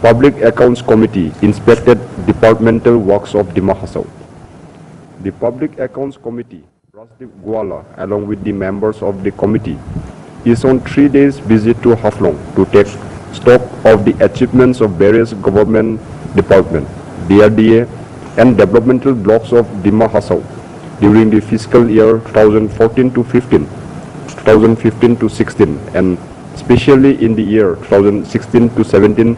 Public Accounts Committee inspected departmental works of Dima Hasao. The Public Accounts Committee, Rajdeep Gowala, along with the members of the committee, is on 3 days visit to Haflong to take stock of the achievements of various government departments, DRDA and developmental blocks of Dima Hasao during the fiscal year 2014 to 15, 2015 to 16, and especially in the year 2016 to 17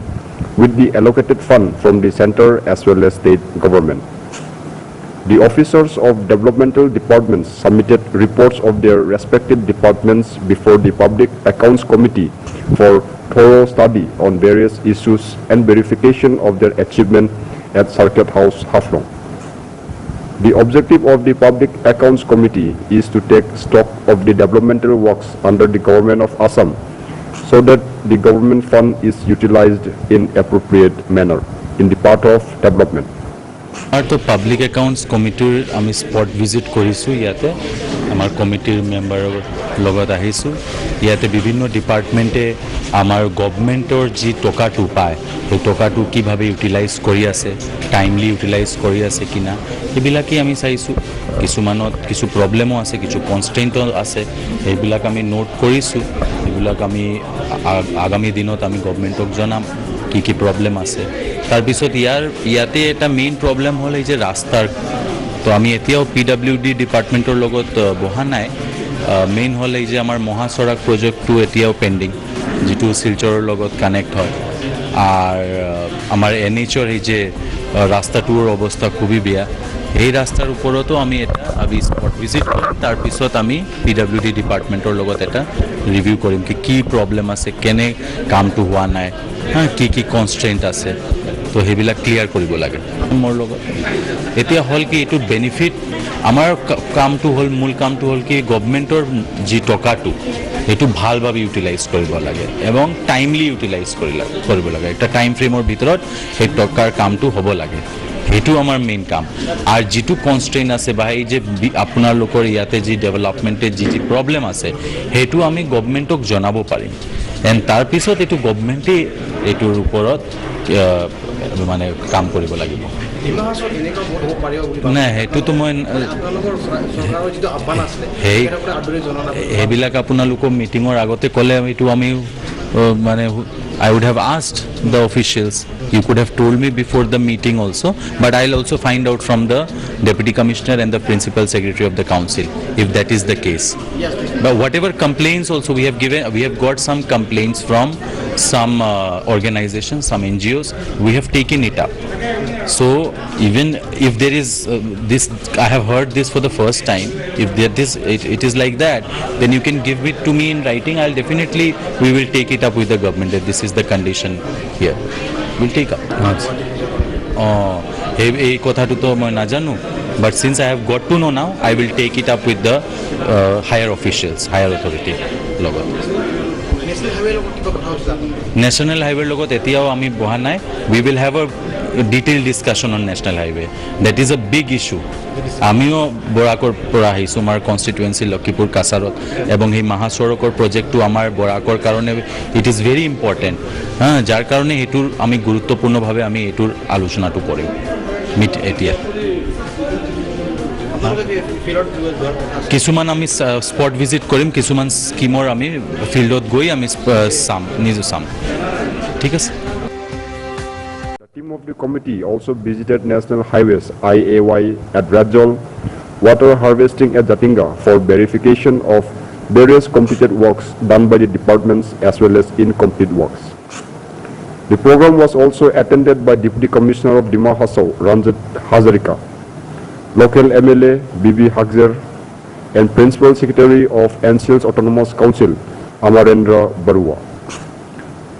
with the allocated fund from the center as well as state government. The officers of developmental departments submitted reports of their respective departments before the Public Accounts Committee for thorough study on various issues and verification of their achievement at Circuit House, Haflong. The objective of the Public Accounts Committee is to take stock of the developmental works under the government of Assam so that the government fund is utilized in appropriate manner in the part of development. तो Public Accounts Committee आमी spot visit करिसु याते आमार committee member লগত আহিसु याते विभिन्न departmente आमार government और जी टका टू पाए हे टका टू की भावे utilize करि आसे timely utilize करि आसे किना एबिलाकी आमी चाइसु किसुमाনত किसु प्रॉब्लेमो आसे किछु constraint आसे एबिलाक आमी note करिसु एबिलाक आमी आगामी दिনত आमी governmentक जनाम की प्रॉब्लेम आसे तार पिছত ইয়াতে এটা মেইন প্ৰবলেম হ'ল এই যে ৰাস্তাৰ তো আমি এতিয়াও পিডব্লিউডি ডিপাৰ্টমেন্টৰ লগত বহা নাই মেইন হ'ল এই যে আমাৰ মহাসড়ক প্ৰজেক্টটো এতিয়াও পেন্ডিং যেটো শিলচৰৰ লগত কানেক্ট হয় আৰ আমাৰ এনএইচৰ এই যে ৰাস্তাটোৰ অৱস্থা খুবই বেয়া এই ৰাস্তাৰ ওপৰতো আমি এটা আমি স্পট ভিজিট কৰিম তাৰ পিছত আমি পিডব্লিউডি ডিপাৰ্টমেন্টৰ লগত এটা ৰিভিউ কৰিম কি প্ৰবলেম আছে কেনে কামটো হোৱা নাই কি কনস্ট্ৰেন্ট আছে তো হেবিলা ক্লিয়াৰ কৰিব লাগে মোৰ লগত এতিয়া হল কি এটো বেনিফিট আমাৰ কামটো হল মূল কামটো হল কি গভৰ্নমেন্টৰ জি টকাটো এটো ভালভাবে ইউটিলাইজ কৰিব লাগে এবং টাইমলি ইউটিলাইজ কৰিব লাগে এটা টাইম ফ্ৰেমৰ ভিতৰত এই টকাৰ কামটো হ'ব লাগে হেতু আমাৰ মেইন কাম আৰ যেটো কনস্ট্ৰেইন আছে বা এই যে আপোনাৰ লোকৰ ইয়াতে যি ডেভেলপমেন্টে যি প্ৰবলেম আছে হেতু আমি গভৰ্নমেন্টক জনাব পাৰিম এন্ড তাৰ পিছত এটো গভৰ্নমেন্টে এটোৰ ওপৰত মানে কাম কৰিব লাগিব না হেতু তো মই হেবিলাক আপোনালোকৰ মিটিঙৰ আগতে কলে এটো আমি মানে I would have asked the officials. You could have told me before the meeting also, but I'll also find out from the Deputy Commissioner and the Principal Secretary of the Council if that is the case. Yes, but whatever complaints also we have got some complaints from some organizations, some NGOs. We have taken it up. So even if there is this, I have heard this for the first time. If it is like that, then you can give it to me in writing. I'll definitely we will take it up with the government that this is the condition here. We'll take up. এই কথাটো তো মই নাজানো, but since I have got to know now, I will take it up with the higher officials, higher authority লগত. National highway লগত এতিয়াও আমি বহা নাই. We will have a detailed discussion on national highway. That is a big issue. আমিও বৰাকৰ পৰা আহিছো আমাৰ কনস্টিটুৱেন্সি লক্ষীপুৰ কাছাৰত এবং এই মহাসড়কৰ প্ৰজেক্টটো আমাৰ বৰাকৰ কাৰণে ইট ইজ ভেৰি ইম্পৰ্টেন্ট যাৰ কাৰণে এটোৰ আমি গুৰুত্বপূৰ্ণভাৱে আমি এটোৰ আলোচনাটো কৰিম মিট এতিয়া কিছুমান আমি স্পট ভিজিট কৰিম কিছুমান স্কিমৰ আমি ফিল্ডত গৈ আমি চাম ঠিক আছে The team of the committee also visited national highways IAY at Redzol, water harvesting at Jatinga for verification of various completed works done by the departments as well as incomplete works. The program was also attended by Deputy Commissioner of Dima Hasao, Rajdeep, local MLA BB Hakzer, and Principal Secretary of NCL's Autonomous Council, Amarendra Barua.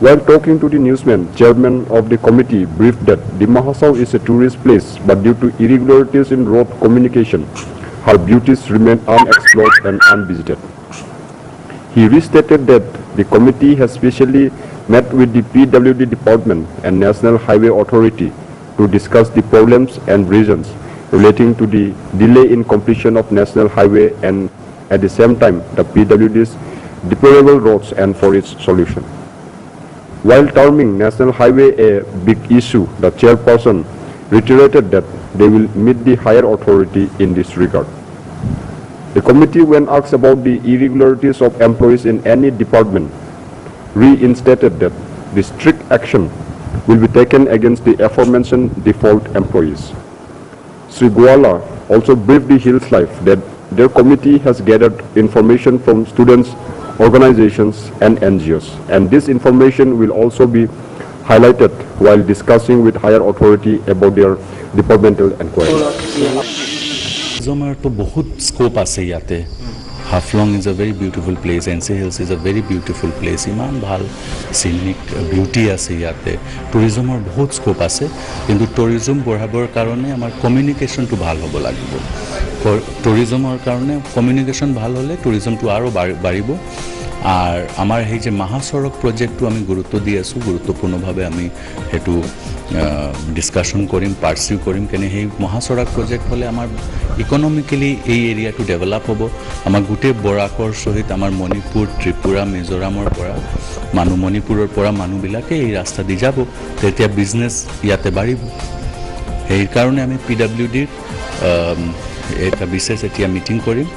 While talking to the newsman, chairman of the committee briefed that Dima Hasao is a tourist place, but due to irregularities in road communication, her beauties remain unexplored and unvisited. He restated that the committee has specially met with the PWD department and National Highway Authority to discuss the problems and reasons relating to the delay in completion of National Highway and at the same time the PWD's deplorable roads and for its solution. While terming National Highway a big issue, the chairperson reiterated that they will meet the higher authority in this regard. The committee, when asked about the irregularities of employees in any department, reinstated that the strict action will be taken against the aforementioned default employees. Sri Gowala also briefed the Hills Life that their committee has gathered information from students, organizations, and NGOs, and this information will also be highlighted while discussing with higher authority about their departmental inquiry. Tourism to बहुत scope আছে ইয়াতে. Haflong is a very beautiful place. NC Hills is a very beautiful place. ইমান ভাল scenic beauty আছে ইয়াতে. Tourismৰ বহুত scope আছে. কিন্তু tourism বঢ়াবৰ কাৰণে আমাৰ communication টো ভাল হ'ব লাগিব. Tourismৰ কাৰণে communication ভাল হ'লে tourism টো আৰু বাঢ়িব. আর আমার এই যে মহাসড়ক প্রজেক্টটো আমি গুরুত্ব দি আছো, গুরুত্বপূর্ণভাবে আমি হেতু ডিসকাশন করিম, পার্সিউ করিম, কেনে সেই মহাসড়ক প্রজেক্ট হলে আমার ইকোনমিক্যালি এই এরিয়াটো ডেভেলপ হ'ব. আমাৰ গোটেই বৰাকৰ সহিত আমাৰ মণিপুৰ, ত্ৰিপুৰা, মিজোৰামৰ পৰা মণিপুৰৰ পৰা মানুহবিলাকে এই ৰাস্তা দি যাব, তেতিয়া বিজনেছ ইয়াতে বাঢ়িব. সেইকাৰণে আমি PWDৰ এটা বিশেষ এতিয়া মিটিং কৰিম,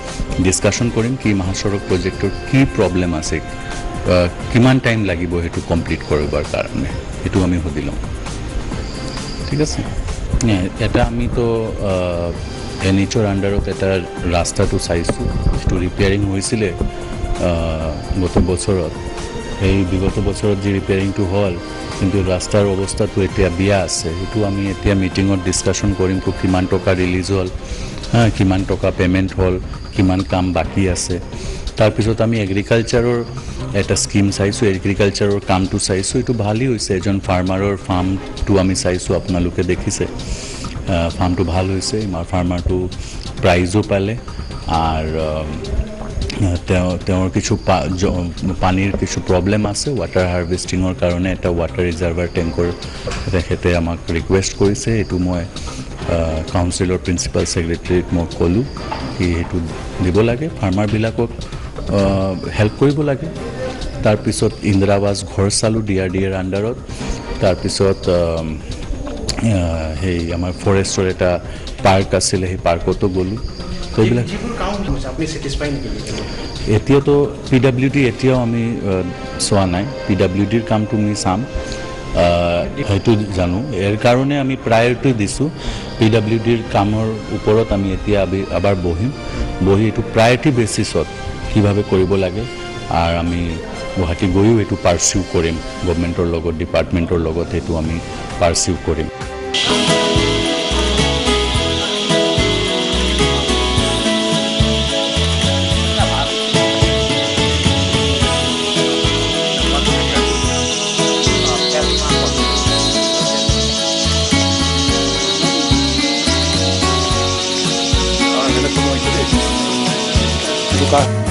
ডিসকাশন কৰিম কি মহাসড়ক প্ৰজেক্টৰ কি প্ৰব্লেম আছে, কিমান টাইম লাগিব সেইটো কমপ্লিট কৰিবৰ কাৰণে, সেইটো আমি সুধি লম. ঠিক আছে. এটা আমি তো NHৰ আণ্ডাৰত এটা ৰাস্তাটো চাইছোঁ, সেইটো ৰিপেয়াৰিং হৈছিলে গত বছৰত. সেই বিগত বছৰত যি ৰিপেয়াৰিংটো হ'ল, কিন্তু ৰাস্তাৰ অৱস্থাটো এতিয়া বেয়া আছে. সেইটো আমি এতিয়া মিটিঙত ডিসকাশন কৰিম কিমান টকা ৰিলিজ হ'ল, কিমান টকা পেমেণ্ট হ'ল, কিমান কাম বাকী আছে. তাৰপিছত আমি এগ্ৰিকালচাৰৰ এটা স্কিম চাইছোঁ, এগ্ৰিকালচাৰৰ কামটো চাইছোঁ. এইটো ভালেই হৈছে. এজন ফাৰ্মাৰৰ ফাৰ্মটো আমি চাইছোঁ, আপোনালোকে দেখিছে. ফাৰ্মটো ভাল হৈছে, ফাৰ্মাৰটো প্ৰাইজো পালে. আৰু তেওঁৰ কিছু পানীৰ কিছু প্ৰব্লেম আছে, ৱাটাৰ হাৰ্ভেষ্টিঙৰ কাৰণে এটা ৱাটাৰ ৰিজাৰ্ভাৰ টেংকৰ তেখেতে আমাক ৰিকুৱেষ্ট কৰিছে. এইটো মই কাউন্সিলৰ প্ৰিন্সিপাল ছেক্ৰেটাৰীক মই ক'লোঁ কি সেইটো দিব লাগে, ফাৰ্মাৰবিলাকক হেল্প কৰিব লাগে. তাৰপিছত ইন্দিৰাৱাস ঘৰ চালোঁ DRDAৰ আণ্ডাৰত. তাৰপিছত সেই আমাৰ ফৰেষ্টৰ এটা পাৰ্ক আছিলে, সেই পাৰ্কতো গ'লোঁ. সেইবিলাক এতিয়াতো PWD এতিয়াও আমি চোৱা নাই. PWDৰ কামটো আমি চাম, হয়তো জানো. ইয়াৰ কাৰণে আমি প্ৰায়ৰিটি দিছোঁ PWDৰ কামৰ ওপৰত. আমি এতিয়া আবাৰ বহি এইটো প্ৰায়ৰিটি বেচিছত কিভাৱে কৰিব লাগে, আৰু আমি গুৱাহাটী গৈও এইটো পাৰ্চিউ কৰিম, গভৰ্ণমেণ্টৰ লগত, ডিপাৰ্টমেণ্টৰ লগত সেইটো আমি পাৰ্চিউ কৰিম. Bukan.